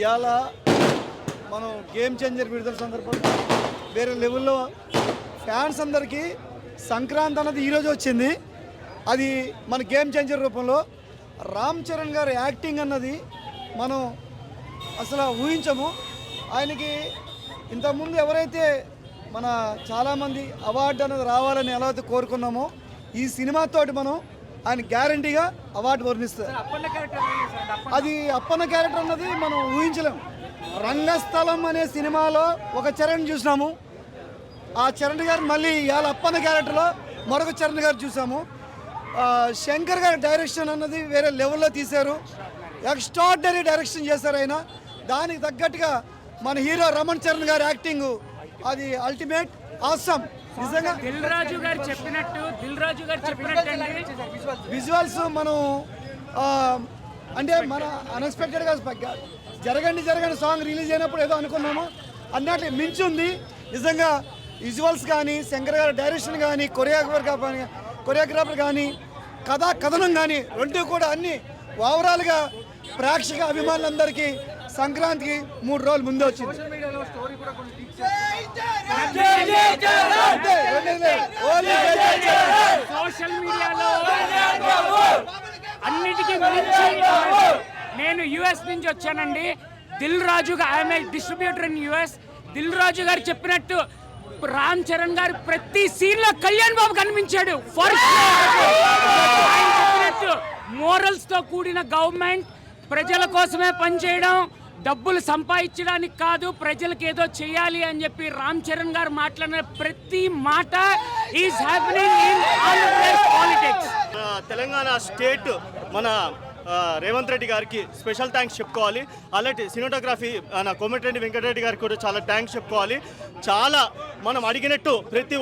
ఇవాళ మనం game changer విడుదల సందర్భంగా వేరే లెవెల్లో ఫ్యాన్స్ అందరికీ సంక్రాంతి అన్నది ఈరోజు వచ్చింది. అది మన గేమ్ చేంజర్ రూపంలో రామ్ చరణ్ గారి యాక్టింగ్ అన్నది మనం అసలు ఊహించము. ఆయనకి ఇంతకుముందు ఎవరైతే మన చాలామంది అవార్డు అనేది రావాలని ఎలా అయితే కోరుకున్నామో ఈ సినిమాతోటి మనం ఆయన గ్యారంటీగా అవార్డు వర్ణిస్తారు. అది అప్పన్న క్యారెక్టర్ అన్నది మనం ఊహించలేము. రంగస్థలం అనే సినిమాలో ఒక చరణ్ చూసినాము, ఆ చరణ్ గారు మళ్ళీ ఇవాళ అప్పన్న క్యారెక్టర్లో మరొక చరణ్ గారు చూసాము. శంకర్ గారి డైరెక్షన్ అన్నది వేరే లెవెల్లో తీశారు, ఎక్స్ట్రాడినరీ డైరెక్షన్ చేశారు ఆయన. దానికి తగ్గట్టుగా మన హీరో రమణ్ చరణ్ గారి యాక్టింగ్ అది అల్టిమేట్ ఆసమ్. నిజంగా దిల్ రాజు గారు చెప్పినట్టు విజువల్స్ మనం అంటే మన అన్ఎక్స్పెక్టెడ్గా జరగండి సాంగ్ రిలీజ్ అయినప్పుడు ఏదో అనుకున్నాము అన్నట్లు మించి ఉంది. నిజంగా విజువల్స్ కానీ శంకర్ గారి డైరెక్షన్ కానీ కొరియోగ్రాఫర్ కానీ కథనం కానీ రెండు కూడా అన్ని ఓవరాల్గా ప్రేక్షక అభిమానులందరికీ సంక్రాంతికి 3 రోజులు ముందే వచ్చింది. సోషల్ మీడియాలో అన్నిటికీ మించి నేను యుఎస్ నుంచి వచ్చానండి. Dil Raju I'm a distributor in US. Dil Raju గారు చెప్పినట్టు రామ్ చరణ్ గారు ప్రతి సీన్ లో కళ్యాణ్ బాబు కనిపించాడు. ఆయన చెప్పినట్టు మోరల్స్ తో కూడిన గవర్నమెంట్, ప్రజల కోసమే పనిచేయడం, డబ్బులు సంపాదించడానికి కాదు, ప్రజలకు ఏదో చేయాలి అని చెప్పి రామ్ చరణ్ గారు మాట్లాడిన ప్రతి మాట is happening in Andhra Pradesh politics. Telangana state మన రేవంత్ రెడ్డి గారికి స్పెషల్ థ్యాంక్స్ చెప్పుకోవాలి. అలాంటి సినిమాటోగ్రఫీ మన కోమటిరెడ్డి వెంకటరెడ్డి గారికి కూడా చాలా థ్యాంక్స్ చెప్పుకోవాలి. చాలా మనం అడిగినట్టు ప్రతి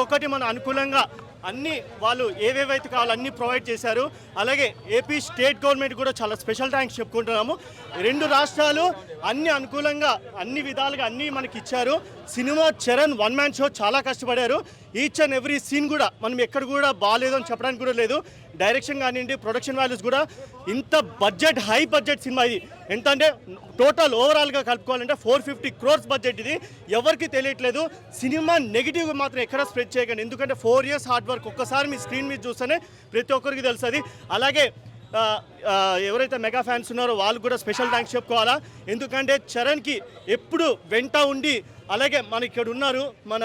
ఒక్కటి మన అనుకూలంగా అన్నీ వాళ్ళు ఏవేవైతే కావాలో అన్నీ ప్రొవైడ్ చేశారు. అలాగే ఏపీ స్టేట్ గవర్నమెంట్ కూడా చాలా స్పెషల్ థ్యాంక్స్ చెప్పుకుంటున్నాము. 2 రాష్ట్రాలు అన్ని అనుకూలంగా అన్ని విధాలుగా అన్నీ మనకి ఇచ్చారు. సినిమా చరణ్ 1 మ్యాన్ షో చాలా కష్టపడారు. ఈచ్ అండ్ ఎవ్రీ సీన్ కూడా మనం ఎక్కడ కూడా బాగాలేదు అని చెప్పడానికి కూడా లేదు. డైరెక్షన్ కానివ్వండి, ప్రొడక్షన్ వాల్యూస్ కూడా ఇంత బడ్జెట్ హై బడ్జెట్ సినిమా ఇది. ఎంత అంటే టోటల్ ఓవరాల్గా కలుపుకోవాలంటే 450 crores బడ్జెట్. ఇది ఎవరికి తెలియట్లేదు. సినిమా నెగిటివ్ మాత్రం ఎక్కడ స్ప్రెడ్ చేయకండి, ఎందుకంటే 4 years హార్డ్ వర్క్ ఒక్కసారి మీ స్క్రీన్ మీద చూస్తేనే ప్రతి ఒక్కరికి తెలుస్తుంది. అలాగే ఎవరైతే మెగా ఫ్యాన్స్ ఉన్నారో వాళ్ళు కూడా స్పెషల్ థ్యాంక్స్ చెప్పుకోవాలా. ఎందుకంటే చరణ్కి ఎప్పుడు వెంట ఉండి, అలాగే మన ఇక్కడ ఉన్నారు మన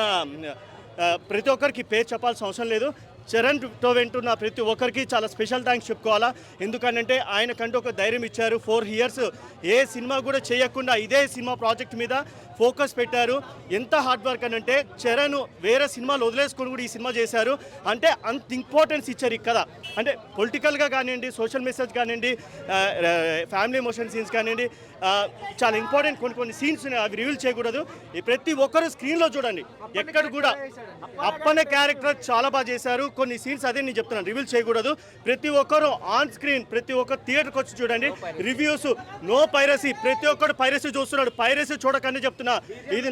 ప్రతి ఒక్కరికి పేరు చెప్పాల్సిన అవసరం లేదు, చరణ్తో వెంటున్న ప్రతి ఒక్కరికి చాలా స్పెషల్ థ్యాంక్స్ చెప్పుకోవాలా. ఎందుకంటే ఆయనకంటూ ఒక ధైర్యం ఇచ్చారు. 4 years ఏ సినిమా కూడా చేయకుండా ఇదే సినిమా ప్రాజెక్ట్ మీద ఫోకస్ పెట్టారు. ఎంత హార్డ్ వర్క్ అని అంటే చరణ్ వేరే సినిమాలు వదిలేసుకొని కూడా ఈ సినిమా చేశారు. అంటే అంత ఇంపార్టెన్స్ ఇచ్చారు ఇక్కడ. అంటే పొలిటికల్గా కానివ్వండి, సోషల్ మెసేజ్ కానివ్వండి, ఫ్యామిలీ ఎమోషన్ సీన్స్ కానివ్వండి, చాలా ఇంపార్టెంట్ కొన్ని సీన్స్ అవి రివీల్ చేయకూడదు. ప్రతి ఒక్కరు స్క్రీన్లో చూడండి. ఎక్కడ కూడా అప్పన్న క్యారెక్టర్ చాలా బాగా చేశారు. కొన్ని సీన్స్ అదే నేను చెప్తున్నాను, రివీల్ చేయకూడదు. ప్రతి ఒక్కరు ఆన్ స్క్రీన్, ప్రతి ఒక్కరు థియేటర్కి వచ్చి చూడండి. రివ్యూస్ నో పైరసీ, ప్రతి ఒక్కరు పైరసీ చూస్తున్నాడు. పైరసీ చూడకనే చెప్తున్నా. ఇది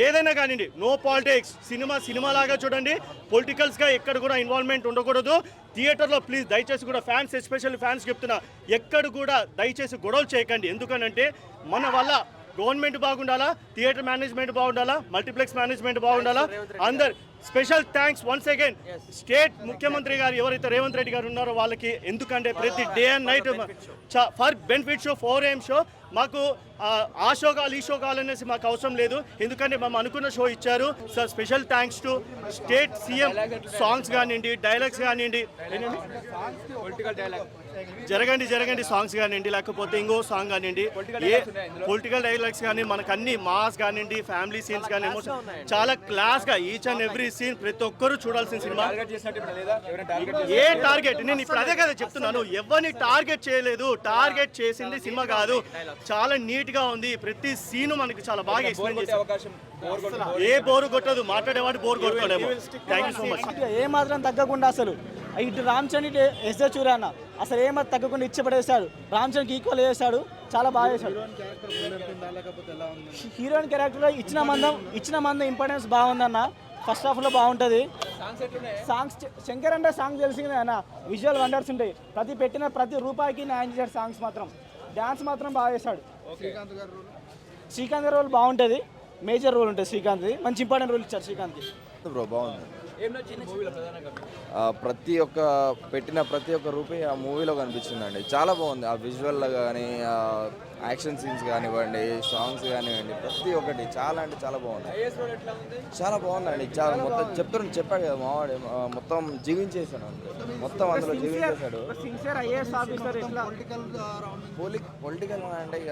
ఏదైనా కానివ్వండి, నో పాలిటిక్స్. సినిమా లాగా చూడండి. పొలిటికల్స్గా ఎక్కడ కూడా ఇన్వాల్వ్మెంట్ ఉండకూడదు. థియేటర్లో ప్లీజ్ దయచేసి కూడా ఫ్యాన్స్, ఎస్పెషల్లీ ఫ్యాన్స్ చెప్తున్నా, ఎక్కడ కూడా దయచేసి గొడవలు చేయకండి. ఎందుకనంటే మన వల్ల గవర్నమెంట్ బాగుండాలా, థియేటర్ మేనేజ్మెంట్ బాగుండాలా, మల్టీప్లెక్స్ మేనేజ్మెంట్ బాగుండాలా. అందరు special thanks once again state ముఖ్యమంత్రి గారు ఎవరైతే రేవంత్ రెడ్డి గారు ఉన్నారో వాళ్ళకి. ఎందుకంటే ప్రతి day and night for benefit show 4 AM show మాకు ఆ షో కావాలి ఈ షో కావాలనేసి మాకు అవసరం లేదు. ఎందుకంటే మేము అనుకున్న షో ఇచ్చారు. So special thanks to state CM. Songs కానివ్వండి, డైలాగ్స్ కానివ్వండి, జరగండి సాంగ్స్ కానివ్వండి, లేకపోతే ఇంకో సాంగ్ కానివ్వండి, పొలిటికల్ డైలాగ్స్ కానీ మనకు అన్ని మాస్ కానివ్వండి, ఫ్యామిలీ సీన్స్ కానీ చాలా క్లాస్గా ఈచ్ అండ్ ఎవ్రీ సీన్ ప్రతి ఒక్కరు చూడాల్సిన సినిమా. ఏ టార్గెట్, నేను ఇప్పుడు అదే కదా చెప్తున్నాను, ఎవరిని టార్గెట్ చేయలేదు. టార్గెట్ చేసింది సినిమా కాదు. చాలా నీట్ గా ఉంది. ప్రతి సీను మనకి చాలా బాగా ఎక్స్ప్లెయిన్ చేశారు. ఏ బోరు కొట్టదు, మాట్లాడేవాడు బోరు కొట్టుకోలేము. Thank you so much. ఏ మాత్రం తగ్గకుండా అసలు ఇటు రామ్ చరణ్ ఇటు ఎస్ఏ చూరాన్న అసలు ఏమాత్రం తగ్గకుండా ఇచ్చిపడేశాడు. రామ్ చరణ్కి ఈక్వల్ చేశాడు, చాలా బాగా చేశాడు. హీరోయిన్ క్యారెక్టర్ ఇచ్చిన మందం ఇంపార్టెన్స్ బాగుందన్న. ఫస్ట్ హాఫ్లో బాగుంటుంది. సాంగ్స్ శంకర్ అంటే సాంగ్ తెలిసిందే అన్న, విజువల్ వండర్స్ ఉంటాయి. ప్రతి రూపాయికి న్యాయం చేశాడు. సాంగ్స్ మాత్రం, డ్యాన్స్ మాత్రం బాగా చేశాడు. శ్రీకాంత్ గారి రోల్ బాగుంటుంది, మేజర్ రోల్ ఉంటుంది శ్రీకాంత్ది, మంచి ఇంపార్టెంట్ రోల్ ఇచ్చారు శ్రీకాంత్కి. బ్రో బాగుంది. ప్రతి ఒక్క పెట్టిన ప్రతి ఒక్క రూపాయి ఆ మూవీలో కనిపించిందండి. చాలా బాగుంది. ఆ విజువల్ కానీ, ఆ యాక్షన్ సీన్స్ కానివ్వండి, సాంగ్స్ కానివ్వండి, ప్రతి ఒక్కటి చాలా అంటే చాలా బాగుంది. చాలా బాగుందండి. చాలా మొత్తం చెప్పాడు కదా మావాడు, మొత్తం జీవించేసాడు అంతే. మొత్తం అందులో జీవించేశాడు. పొలిటికల్ అంటే ఇక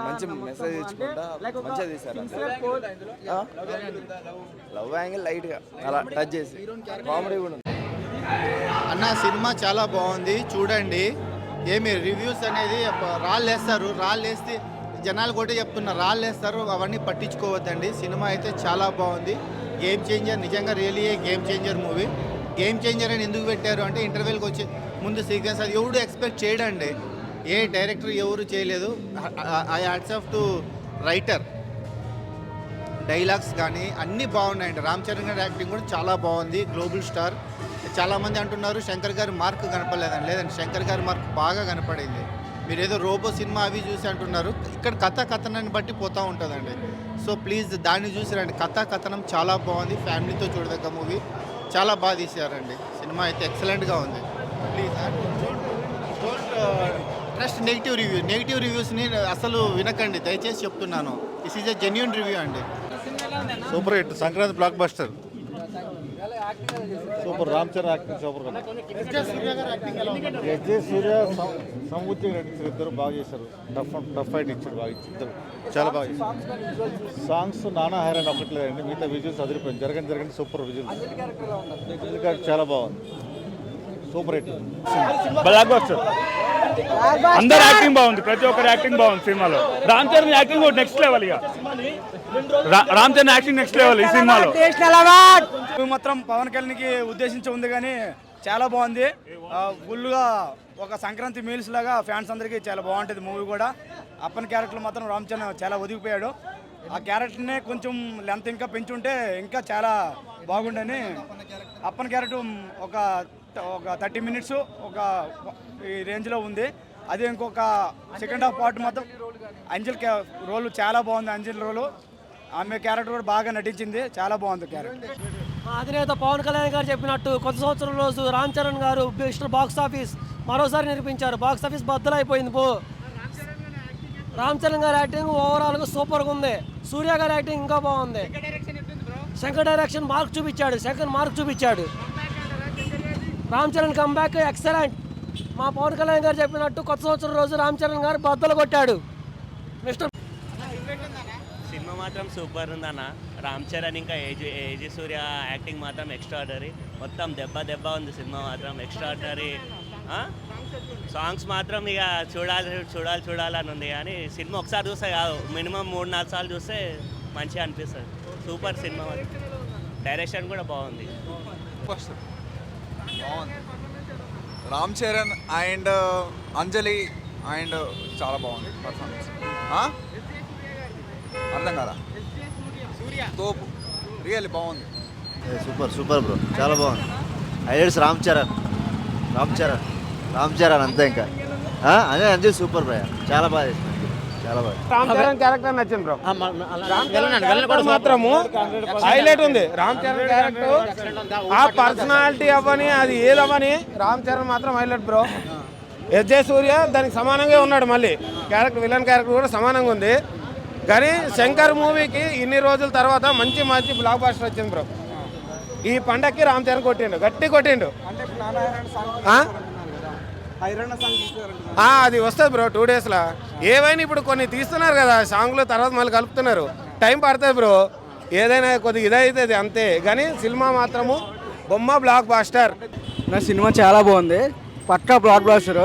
మంచి మెసేజ్ ఇచ్చుకుంటా మంచిగా తీశారు. లవ్ యాంగిల్ లైట్గా అలా టచ్ చేసి కామెడీ కూడా ఉంది. అన్న సినిమా చాలా బాగుంది, చూడండి. ఏమి రివ్యూస్ అనేది రాళ్ళు వేస్తే జనాలు కూడా చెప్తున్నారు, రాళ్ళు వేస్తారు, అవన్నీ పట్టించుకోవద్దండి. సినిమా అయితే చాలా బాగుంది. గేమ్ చేంజర్, నిజంగా really game changer movie. Game changer అని ఎందుకు పెట్టారు అంటే ఇంటర్వెల్కి వచ్చి ముందు సీక్వెన్స్ అది ఎవడు ఎక్స్పెక్ట్ చేయడండి. ఏ డైరెక్టర్ ఎవరు చేయలేదు. I hats off to writer. Dialogues కానీ అన్నీ బాగున్నాయండి. రామ్ చరణ్ గారి యాక్టింగ్ కూడా చాలా బాగుంది. Global star. చాలామంది అంటున్నారు శంకర్ గారి మార్క్ కనపడలేదండి. లేదండి, శంకర్ గారి మార్క్ బాగా కనపడింది. మీరు ఏదో రోబో సినిమా అవి చూసి అంటున్నారు, ఇక్కడ కథనాన్ని బట్టి పోతూ ఉంటుందండి. సో ప్లీజ్ దాన్ని చూసి రండి. కథనం చాలా బాగుంది. ఫ్యామిలీతో చూడదగ్గ మూవీ, చాలా బాగా తీశారండి. సినిమా అయితే ఎక్సలెంట్గా ఉంది. ప్లీజ్ డోంట్ ట్రస్ట్ నెగిటివ్ రివ్యూస్ని అసలు వినకండి, దయచేసి చెప్తున్నాను. This is a genuine review అండి. Super hit, Sankranti blockbuster. Super. Ram Charan acting super. SJ Surya Samruddhi నటించారు, ఇద్దరు బాగా చేశారు. టఫ్ ఫైట్ ఇచ్చారు, బాగా ఇచ్చారు, చాలా బాగా ఇచ్చారు. సాంగ్స్ నానా హైరాన్ ఒక్కట్లేదండి, మిగతా విజువల్స్ అదిరిపోయింది. జరగండి సూపర్ విజువల్స్, చాలా బాగుంది. Super hit, blockbuster. అందరు యాక్టింగ్ బాగుంది, ప్రతి ఒక్కరు యాక్టింగ్ బాగుంది సినిమాలో. Ram Charan acting next level. ఇక Ram Charan acting next level ఈ సినిమాలో. మాత్రం పవన్ కళ్యాణ్కి ఉద్దేశించి ఉంది కానీ చాలా బాగుంది. ఫుల్గా ఒక సంక్రాంతి మీల్స్ లాగా ఫ్యాన్స్ అందరికీ చాలా బాగుంటుంది మూవీ కూడా. అప్పని క్యారెక్టర్ మాత్రం రామ్ చరణ్ చాలా ఒదిగిపోయాడు. ఆ క్యారెక్టర్నే కొంచెం లెంత్ ఇంకా పెంచుంటే ఇంకా చాలా బాగుండని. అప్పని క్యారెక్టర్ ఒక 30 మినిట్స్ ఒక ఈ రేంజ్లో ఉంది. అదే ఇంకొక సెకండ్ హాఫ్ పార్ట్ మొత్తం అంజల్ రోల్ చాలా బాగుంది. అంజల్ రోలు, ఆమె క్యారెక్టర్ కూడా బాగా నటించింది, చాలా బాగుంది క్యారెక్టర్. అధినేత పవన్ కళ్యాణ్ గారు చెప్పినట్టు కొత్త సంవత్సరం రోజు రామ్ చరణ్ గారు బాక్స్ ఆఫీస్ మరోసారి నిరూపించారు. బాక్స్ ఆఫీస్ బద్దలైపోయింది. రామ్ చరణ్ గారి యాక్టింగ్ ఓవరాల్గా సూపర్గా ఉంది. సూర్య గారి యాక్టింగ్ ఇంకా బాగుంది. శంకర్ డైరెక్షన్ మార్క్ చూపించాడు. Ram Charan comeback excellent. మా పవన్ కళ్యాణ్ గారు చెప్పినట్టు కొత్త సంవత్సరం రోజు రామ్ చరణ్ గారు బద్దలు కొట్టాడు. సినిమా మాత్రం సూపర్ ఉందన్న. రామ్ చరణ్ ఇంకా ఏజీ సూర్య యాక్టింగ్ మాత్రం ఎక్స్ట్రాడనరీ. మొత్తం దెబ్బ ఉంది సినిమా మాత్రం ఎక్స్ట్రాడనరీ. సాంగ్స్ మాత్రం ఇక చూడాలని ఉంది. కానీ సినిమా ఒకసారి చూస్తే కాదు, మినిమం 3-4 సార్లు చూస్తే మంచిగా అనిపిస్తుంది. Super cinema. డైరెక్షన్ కూడా బాగుంది. Ram Charan and Anjali and చాలా బాగుంది పర్ఫార్మెన్స్. అర్థం కదా, తోపు, రియల్లీ బాగుంది. సూపర్ బ్రో, చాలా బాగుంది. హైలైట్స్ రామ్ చరణ్ అంతే. ఇంకా అదే అంజలి సూపర్ బ్రో, చాలా బాగా చేసింది, చాలా బాగా. రామ్ చరణ్ క్యారెక్టర్ నచ్చింది బ్రో. మాత్రము హైలైట్ ఉంది రామ్ చరణ్ క్యారెక్టర్. ఆ పర్సనాలిటీ అవ్వని, అది ఏదవ్వని, రామ్ చరణ్ మాత్రం హైలైట్ బ్రో. ఎస్జే సూర్య దానికి సమానంగా ఉన్నాడు. మళ్ళీ క్యారెక్టర్, విలన్ క్యారెక్టర్ కూడా సమానంగా ఉంది. కానీ శంకర్ మూవీకి ఇన్ని రోజుల తర్వాత మంచి బ్లాక్ బస్టర్ వచ్చింది బ్రో. ఈ పండక్కి రామ్ చరణ్ గట్టి కొట్టిండు. అది వస్తుంది బ్రో 2 డేస్లో. ఏవైనా ఇప్పుడు కొన్ని తీస్తున్నారు కదా సాంగ్లు, తర్వాత మళ్ళీ కలుపుతున్నారు, టైం పడుతుంది బ్రో. ఏదైనా కొద్దిగా ఇదవుతుంది అంతే. కానీ సినిమా మాత్రము బొమ్మ బ్లాక్ బాస్టర్. నా సినిమా చాలా బాగుంది, పక్కా బ్లాక్ బాస్టర్.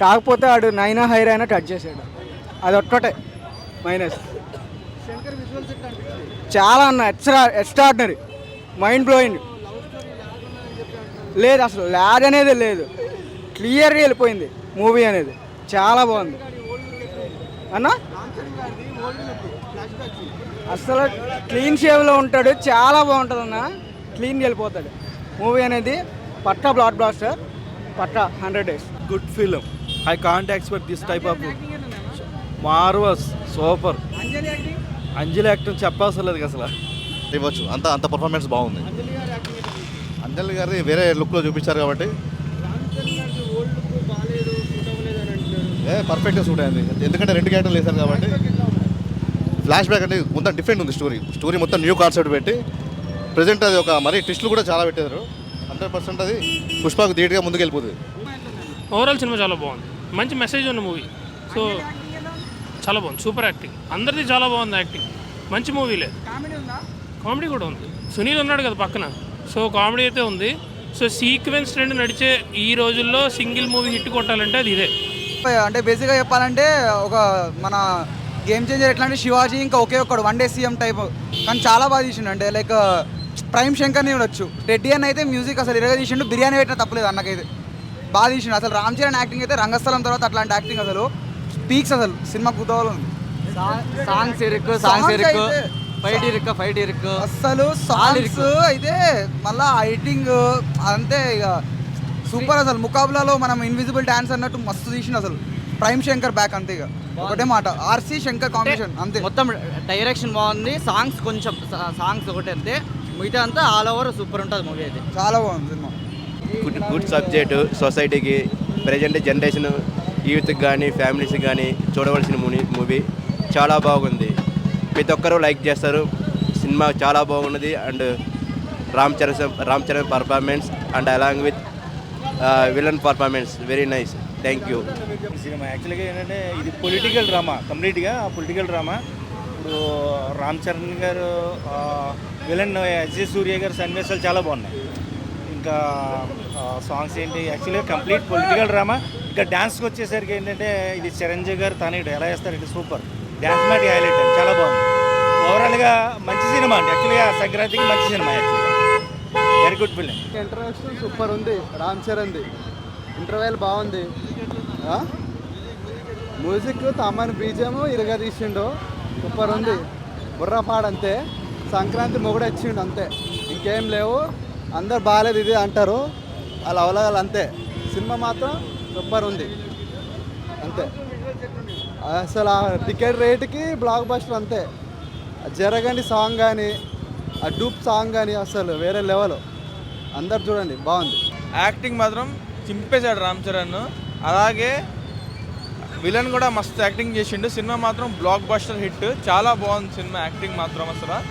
కాకపోతే ఆడు నైనా హైరైనా టచ్ చేసాడు, అది ఒక్కటే మైనస్. చాలా అన్న ఎక్స్ట్రాడినరీ, మైండ్ బ్లోయింగ్. లేదు అసలు ల్యాగ్ అనేది లేదు, క్లియర్గా వెళ్ళిపోయింది మూవీ అనేది, చాలా బాగుంది అన్న. అసలు క్లీన్ షేవ్లో ఉంటాడు, చాలా బాగుంటుంది అన్న. క్లీన్ వెళ్ళిపోతాడు. మూవీ అనేది పట్టా బ్లాక్ బ్లాస్టర్, పట్టా 100 days. Good film. I can't expect this type of marvellous, super. Anjali acting చెప్పవసరం లేదు అసలు. ఇవ్వచ్చు, అంత పర్ఫార్మెన్స్ బాగుంది. అంజలి గారిని వేరే లుక్లో చూపించారు కాబట్టి పర్ఫెక్ట్గా సూట్ అయింది. ఎందుకంటే 2 క్యారెక్టర్లు వేశారు కాబట్టి. ఫ్లాష్ బ్యాక్ అంటే మొత్తం డిఫరెంట్ ఉంది. స్టోరీ మొత్తం న్యూ కాన్సెప్ట్ పెట్టి ప్రజెంట్ అది ఒక మరీ ట్విస్టులు కూడా చాలా పెట్టారు. 100% అది పుష్పకు ధీటుగా ముందుకు వెళ్ళిపోతుంది. ఓవరాల్ సినిమా చాలా బాగుంది, మంచి మెసేజ్ ఉన్న మూవీ. సో చాలా బాగుంది, సూపర్ యాక్టింగ్, అందరిది చాలా బాగుంది యాక్టింగ్. మంచి మూవీ లేదు, కామెడీ కూడా ఉంది. సునీల్ ఉన్నాడు కదా పక్కన, సో కామెడీ అయితే ఉంది. సో సీక్వెన్స్ ట్రెండ్ నడిచే ఈ రోజుల్లో సింగిల్ మూవీ హిట్ కొట్టాలంటే అది ఇదే. అంటే బేసిక్గా చెప్పాలంటే ఒక మన గేమ్ చేంజర్ ఎట్లా అంటే శివాజీ ఇంకా ఒకే ఒక్కడు 1 day CM టైప్, కానీ చాలా బాగా తీసిండు. అంటే లైక్ ప్రైమ్ శంకర్ని చూడొచ్చు. రెడ్డి అని అయితే మ్యూజిక్ అసలు ఇరగా తీసిండు, బిర్యానీ పెట్టిన తప్పలేదు అన్నకైతే బాగా తీసిండు. అసలు రామ్ చరణ్ యాక్టింగ్ అయితే రంగస్థలం తర్వాత అట్లాంటి యాక్టింగ్ అసలు పీక్స్, అసలు సినిమా కుతూహలం ఉంది. సాంగ్స్ ఫైట్ ఇరుక్కు అసలు సాంగ్స్ అయితే మళ్ళా ఎడిటింగ్ అంతే ఇక సూపర్. అసలు ముకాబులాలో మనం ఇన్విజిబుల్ డాన్స్ అన్నట్టు మస్తు తీసిండు. అసలు ప్రైమ్ శంకర్ బ్యాక్ అంతే, ఇక ఒకటే మాట RC శంకర్ కాంబినేషన్ అంతే. మొత్తం డైరెక్షన్ బాగుంది, సాంగ్స్ కొంచెం సాంగ్స్ ఒకటే అంతే, మిగతా అంతా ఆల్ ఓవర్ సూపర్ ఉంటుంది మూవీ అయితే. చాలా బాగుంది సినిమా. గుడ్ సబ్జెక్టు, సొసైటీకి ప్రజెంట్ జనరేషన్ యూత్కి కానీ ఫ్యామిలీస్కి కానీ చూడవలసిన మూవీ. చాలా బాగుంది, ప్రతి ఒక్కరూ లైక్ చేస్తారు. సినిమా చాలా బాగున్నది. And Ram Charan performance and along with villain performance very nice. Thank you. Cinema యాక్చువల్గా ఏంటంటే ఇది పొలిటికల్ డ్రామా, కంప్లీట్గా పొలిటికల్ డ్రామా. ఇప్పుడు రామ్ చరణ్ గారు విలన్ ఎస్జే సూర్య గారు సన్నివేశాలు చాలా బాగున్నాయి. ఇంకా సాంగ్స్ ఏంటి, యాక్చువల్గా కంప్లీట్ పొలిటికల్ డ్రామా. ఇంకా డ్యాన్స్కి వచ్చేసరికి ఏంటంటే ఇది చిరంజీవి గారు తనయుడు ఎలా వేస్తారు, ఇది సూపర్. డ్యాన్స్ మ్యాట్ హైలైట్, చాలా బాగుంది. ఓవరాల్గా మంచి సినిమా అండి. యాక్చువల్గా సంక్రాంతికి మంచి సినిమా, యాక్చువల్గా very good film. Introduction super ఉంది రామ్ చరణ్ది, ఇంటర్వెల్ బాగుంది. మ్యూజిక్ తమ్మని బీజము ఇరగా తీసిండు, సూపర్ ఉంది. బుర్రపాడు అంతే, సంక్రాంతి మొగుడు వచ్చిండు అంతే, ఇంకేం లేవు. అందరు బాగాలేదు ఇది అంటారు, అలా అవలగాలి అంతే. సినిమా మాత్రం సూపర్ ఉంది అంతే. అసలు ఆ టికెట్ రేటుకి బ్లాక్ బస్టర్ అంతే. జరగండి సాంగ్ కానీ, ఆ డూప్ సాంగ్ కానీ అసలు వేరే లెవెల్. అందరు చూడండి, బాగుంది. యాక్టింగ్ మాత్రం చింపేశాడు రామ్ చరణ్. అలాగే విలన్ కూడా మస్తు యాక్టింగ్ చేసిండు. సినిమా మాత్రం బ్లాక్ బస్టర్ హిట్, చాలా బాగుంది సినిమా. యాక్టింగ్ మాత్రం అసలు